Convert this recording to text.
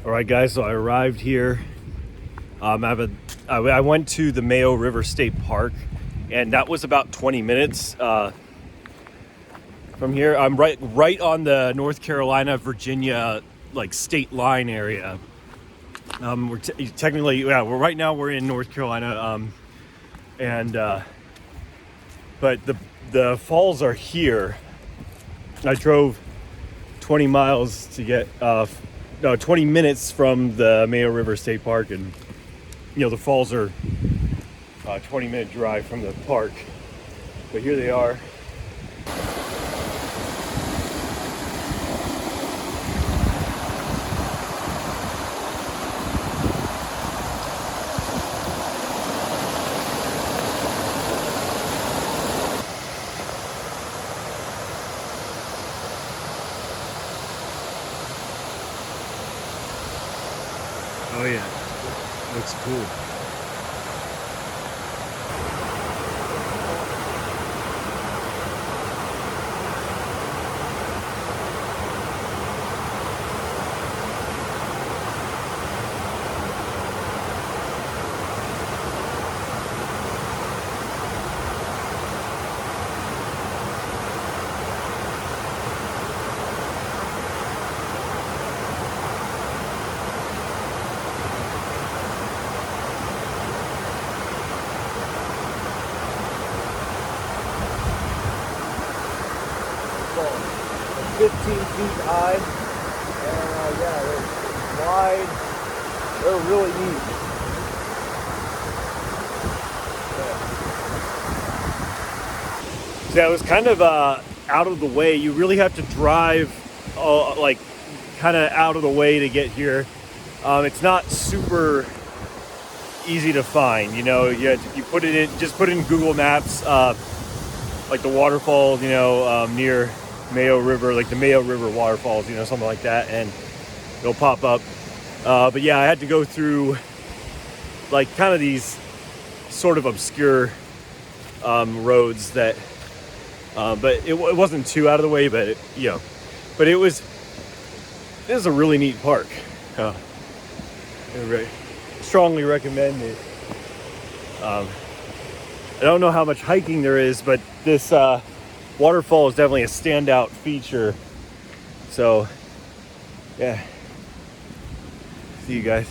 All right, guys, so I arrived here. I went to the Mayo River State Park, and that was about 20 minutes from here. I'm right on the North Carolina, Virginia, like state line area. We're technically, right now we're in North Carolina, but the falls are here. I drove 20 miles to get 20 minutes from the Mayo River State Park, and the falls are a 20-minute drive from the park. But here they are. Oh yeah, looks cool. Falls, 15 feet high, and they're wide. They're really neat. So that was kind of out of the way. You really have to drive kind of out of the way to get here. It's not super easy to find. You put it in, just put in Google Maps, like the waterfalls, near Mayo River, like the Mayo River waterfalls, something like that, and it'll pop up. But yeah, I had to go through like kind of these sort of obscure roads that, but it wasn't too out of the way, but this is a really neat park. I strongly recommend it. I don't know how much hiking there is, but this waterfall is definitely a standout feature. So, yeah. See you guys.